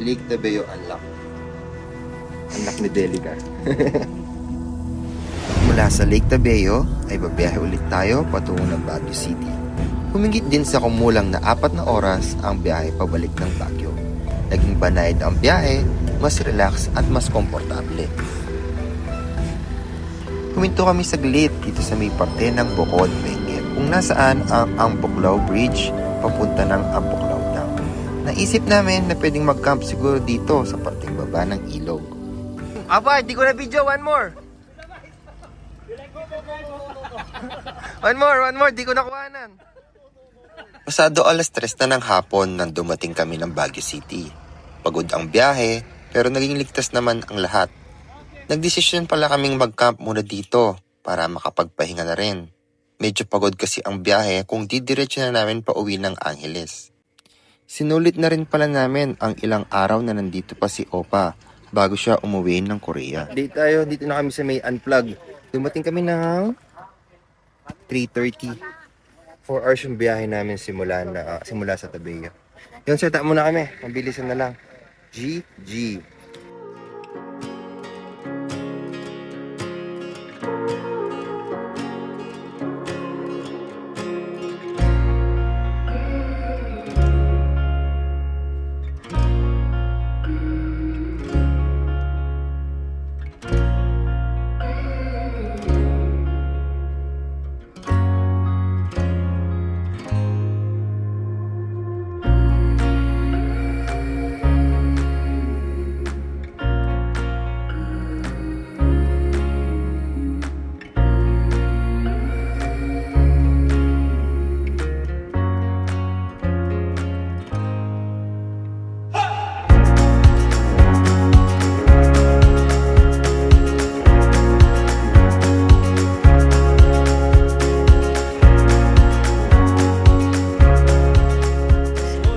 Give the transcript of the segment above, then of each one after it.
Lake Tabeo Unlock. Unlock ni Delica. Mula sa Lake Tabeo ay babiyahe ulit tayo patungo ng Baguio City. Humingit din sa kumulang na 4 na oras ang biyahe pabalik ng Baguio. Naging banayad ang biyahe, mas relax at mas komportable. Huminto kami saglit dito sa may parte ng Bukod, Benguet, kung nasaan ang Ampuklaw Bridge papunta ng Ampuklaw Dam. Naisip namin na pwedeng mag-camp siguro dito sa parteng baba ng ilog. Aba, hindi ko na video. One more. One more. Di ko nakuhanan. Pasado alas 3 na ng hapon nang dumating kami ng Baguio City. Pagod ang biyahe, pero naging ligtas naman ang lahat. Nagdesisyon pala kaming mag-camp muna dito para makapagpahinga na rin. Medyo pagod kasi ang biyahe kung didiretso na namin pa uwi ng Angeles. Sinulit na rin pala namin ang ilang araw na nandito pa si Opa bago siya umuwi ng Korea. Dito na kami sa may unplug. Dumating kami ng 3:30. 4 hours yung biyahe namin simula sa Tabeo. Yun, set up muna kami. Mabilisan na lang. GG.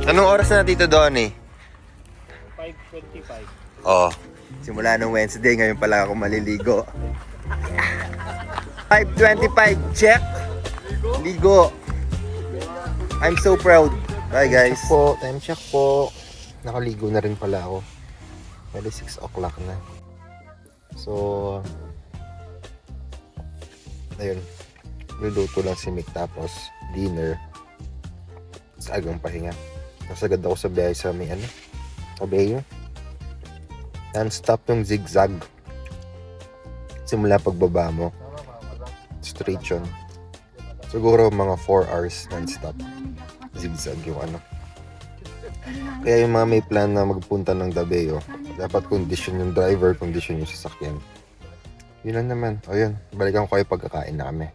Anong oras na dito doon eh? 5:25. Oh, simula nung Wednesday, ngayon pala ako maliligo. 5:25, check! Ligo! I'm so proud. Bye guys. Time check po. Nakaligo na rin pala ako. Bali 6 o'clock na. So, ayun. Luluto lang si Mick tapos dinner. Sa agang pahinga. Nasagad ako sa biyahe sa may Tabeo. Non-stop yung zigzag. Simula pagbaba mo. Straight yun. Siguro mga 4 hours non-stop. Zigzag yung Kaya yung mga may plan na magpunta ng Tabeo, dapat condition yung driver, condition yung sasakyan. Yun lang naman. O yun, balikan ko kayo pagkakain na kami.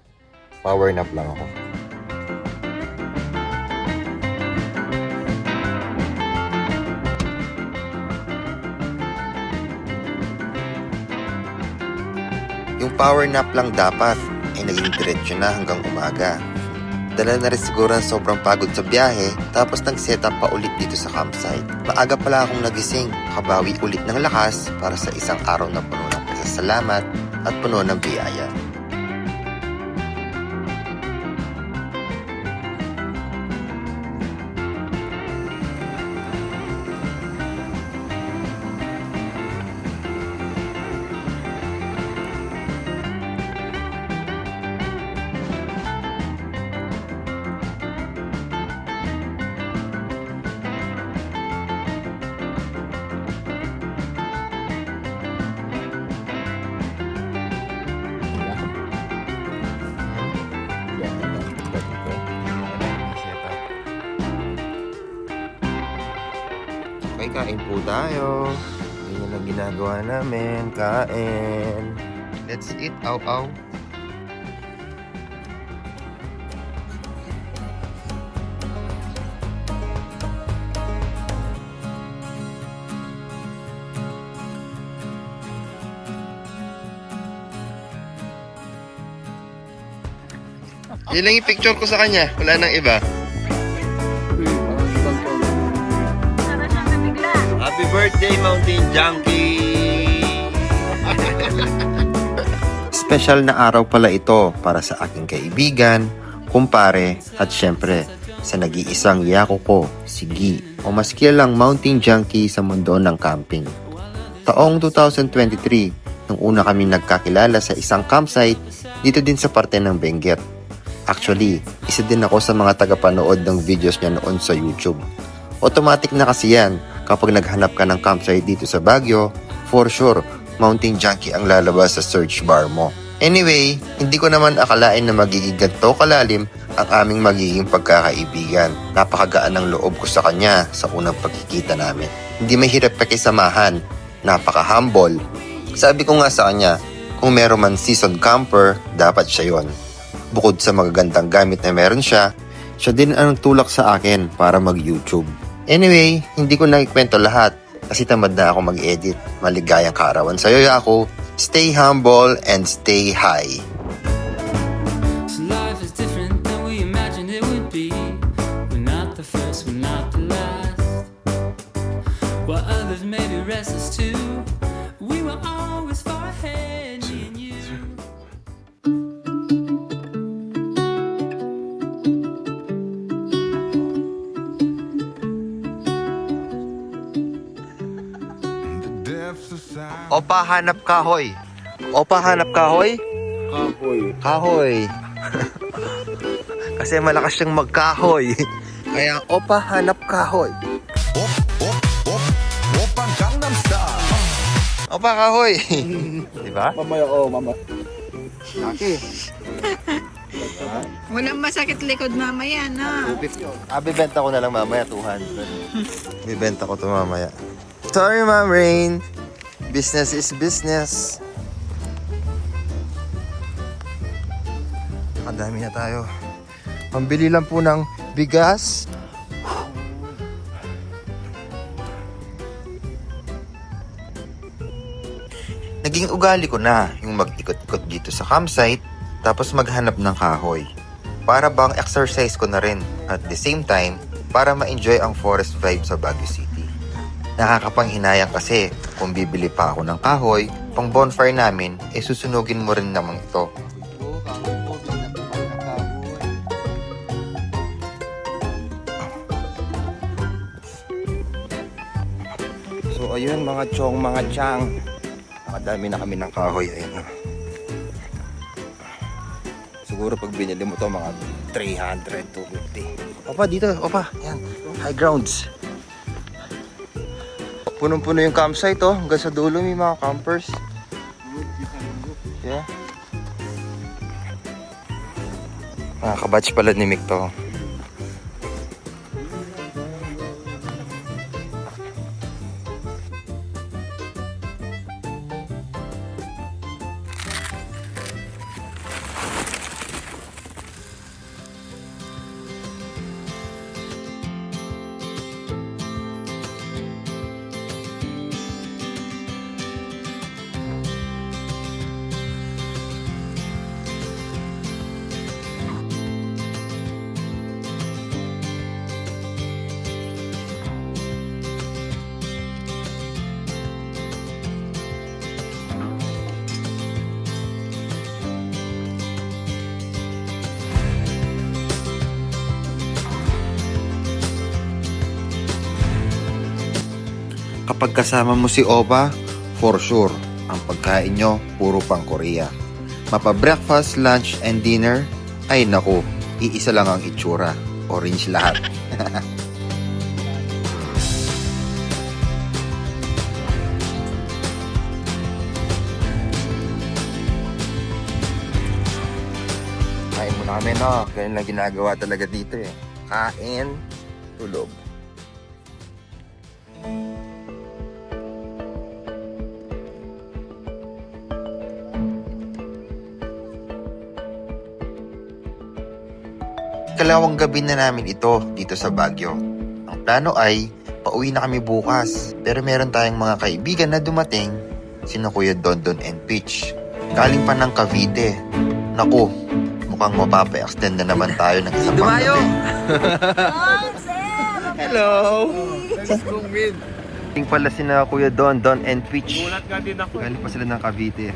Power nap lang ako. Yung power nap lang dapat ay naging diretsyo na hanggang umaga. Dala na rin siguro ang sobrang pagod sa biyahe tapos nag-set up pa ulit dito sa campsite. Maaga pala akong nagising, kabawi ulit ng lakas para sa isang araw na puno ng pasasalamat at puno ng biyaya. Okay, kain po tayo. Ganyan ang ginagawa namin. Kain. Let's eat. Aw. Yun lang yung picture ko sa kanya. Wala nang iba. Happy birthday, Mountain Junkie! Special na araw pala ito para sa aking kaibigan, kumpare, at syempre sa nag-iisang yako ko, si Guy. o mas kilalang mountain junkie sa mundo ng camping. Taong 2023, nung una kami nagkakilala sa isang campsite dito din sa parte ng Benguet. Actually, isa din ako sa mga tagapanood ng videos niya noon sa YouTube. Automatic na kasi yan kapag naghanap ka ng campsite dito sa Baguio, for sure, mountain junkie ang lalabas sa search bar mo. Anyway, hindi ko naman akalain na magiging ganito kalalim ang aming magiging pagkakaibigan. Napakagaan ng loob ko sa kanya sa unang pagkikita namin. Hindi mahirap pakisamahan, napaka-humble. Sabi ko nga sa kanya, kung meron man seasoned camper, dapat siya yon. Bukod sa magagandang gamit na meron siya, siya din ang tulak sa akin para mag-YouTube. Anyway, hindi ko nakikwento lahat kasi tamad na ako mag-edit. Maligayang kaarawan sa'yo ako. Stay humble and stay high. So life is different than we imagined it would be. We're not the first, we're not the last. While others may be restless too, we were always far ahead, me and you. Opa, hanap kahoy. Opa, hanap kahoy? Kahoy. Kasi malakas siyang magkahoy. Kaya, opa, hanap kahoy. Opa, kahoy. Diba? Mamaya, mamaya. Laki. Walang masakit likod mamaya, na. Bibenta ko na lang mamaya, 200. Bibenta ko to mamaya. Sorry, Ma'am Rain. Business is business. Ang dami na tayo. Pambili lang po ng bigas. Naging ugali ko na yung mag-ikot-ikot dito sa campsite tapos maghanap ng kahoy. Para bang exercise ko na rin at the same time para ma-enjoy ang forest vibe sa Baguio City. Nakakapanghinayang kasi kung bibili pa ako ng kahoy, pang bonfire namin, susunugin mo rin naman ito. So ayun mga chong, mga chang. Nakadami na kami ng kahoy. Ayun. Siguro pag binili mo to mga 300, 250. Opa, dito. Opa, yan. High grounds. Punong-puno yung campsite, oh. Hanggang sa dulo may mga campers. Yeah. Kabatch pala ni Mick to. Kapag kasama mo si Opa, for sure, ang pagkain nyo puro pang Korea. Mapa-breakfast, lunch, and dinner, ay naku, iisa lang ang itsura. Orange lahat. Kain muna kami, no? Ganyan lang ginagawa talaga dito eh. Kain, tulog. Kalawang gabi na namin ito dito sa Baguio. Ang plano ay pauwi na kami bukas. Pero meron tayong mga kaibigan na dumating, sina Kuya Dondon and Peach. Galing pa ng Cavite. Naku, mukhang mapapa-extend na naman tayo ng isang Dumayo! Hello! Ting pala sina Kuya Dondon and Peach. Mulat nga din ako. Galing pa sila ng Cavite.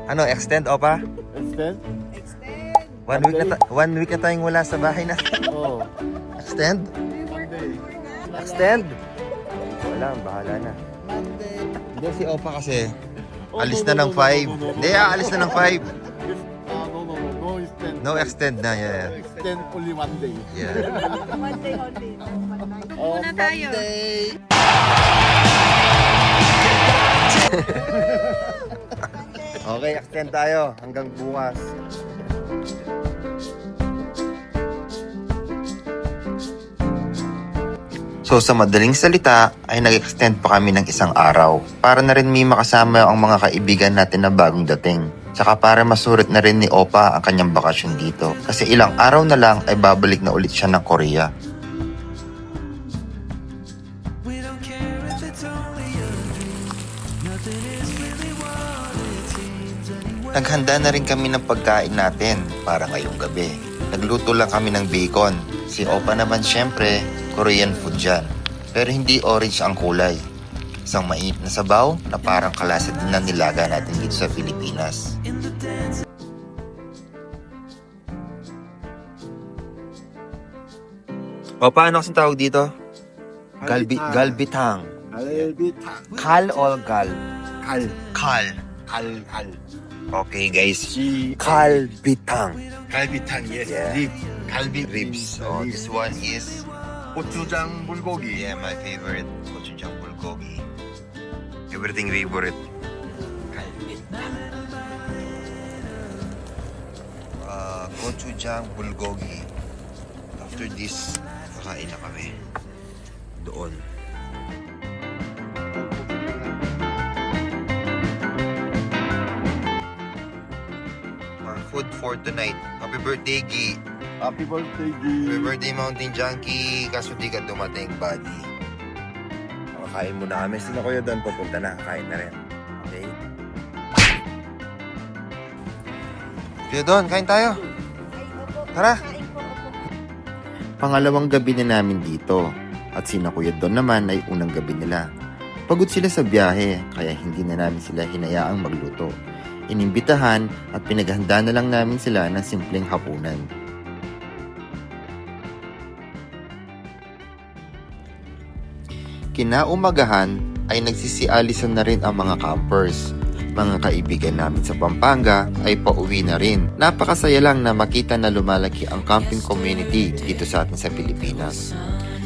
Ano, extend o pa? Extend? One week na tayong wala sa bahay na. Oo. Extend? Monday. Extend? Wala, bahala na. Hindi, si Opa kasi, alis na ng 5. Hindi, aalis na ng 5. No extend. No extend na, yeah. Extend only one day. Yeah. One day only. Muna tayo. Okay, extend tayo hanggang bukas. So sa madaling salita ay nag-extend pa kami ng isang araw para na rin may makasama ang mga kaibigan natin na bagong dating. Tsaka para masulit na rin ni Opa ang kanyang bakasyon dito kasi ilang araw na lang ay babalik na ulit siya ng Korea. Naghanda na rin kami ng pagkain natin para ngayong gabi. Nagluto lang kami ng bacon. Si Opa naman syempre, Korean food dyan. Pero hindi orange ang kulay. Isang mainit na sabaw na parang kalasa din ng nilaga natin dito sa Pilipinas. Opa, ano kasing tawag dito? Galbitang. Galbitang. Kal or gal? Kal. Kal. Kal. Okay guys, G. kalbitang. 갈비탕, yes. Yeah. Rib. 갈비 Ribs. Oh, this one is 고추장 불고기. yeah, my favorite. Gochujang bulgogi. Everything favorite. Gochujang bulgogi. After this, kakain na kami. Doon. Our food for tonight. Happy birthday, Gi. Happy birthday, G. Happy birthday, Mountain Junkie. Kaso di ka dumating, buddy. Kakain muna kami. Sila Kuya Don, papunta na. Kain na rin. Okay? Kuya Don, kain tayo. Tara. Pangalawang gabi na namin dito. At sina Kuya Don naman ay unang gabi nila. Pagod sila sa biyahe, kaya hindi na namin sila hinayaang magluto. Inimbitahan at pinaghanda na lang namin sila ng simpleng hapunan. Kinaumagahan ay nagsisialisan na rin ang mga campers. Mga kaibigan namin sa Pampanga ay pauwi na rin. Napakasaya lang na makita na lumalaki ang camping community dito sa atin sa Pilipinas.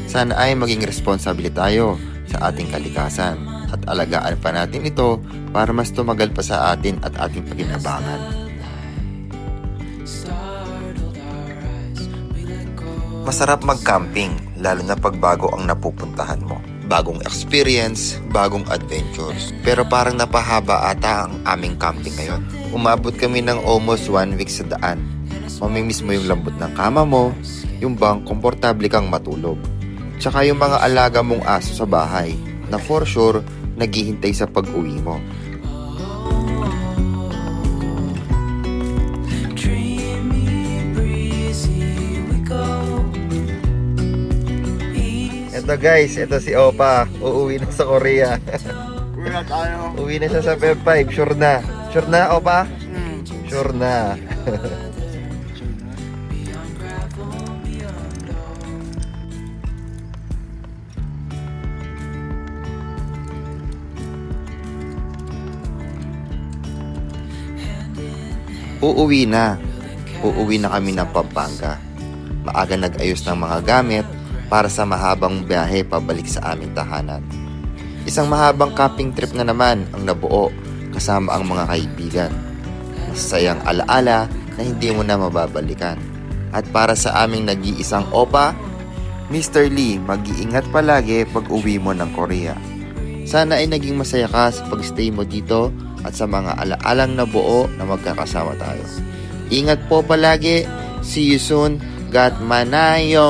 Sana ay maging responsable tayo sa ating kalikasan at alagaan pa natin ito para mas tumagal pa sa atin at ating paginabangan. Masarap mag-camping, lalo na pag bago ang napupuntahan mo. Bagong experience, bagong adventures. Pero parang napahaba ata ang aming camping ngayon. Umabot kami ng almost 1 week sa daan. Mamimiss mo yung lambot ng kama mo, yung bang komportable kang matulog. Tsaka yung mga alaga mong aso sa bahay na for sure naghihintay sa pag-uwi mo. Ito guys, ito si Opa. Uuwi na sa Korea. Uwi na tayo. Uwi na siya sa Feb 5. Sure na. Sure na, Opa? Sure na. Uuwi na. Uuwi na kami ng Pampanga. Maaga nag-ayos ng mga gamit para sa mahabang biyahe pabalik sa aming tahanan. Isang mahabang camping trip na naman ang nabuo kasama ang mga kaibigan. Masayang alaala na hindi mo na mababalikan. At para sa aming nag-iisang Opa, Mr. Lee, mag-iingat palagi pag uwi mo ng Korea. Sana ay naging masaya ka sa pag-stay mo dito at sa mga alaalang nabuo na magkakasama tayo. Ingat po palagi. See you soon. God manayo!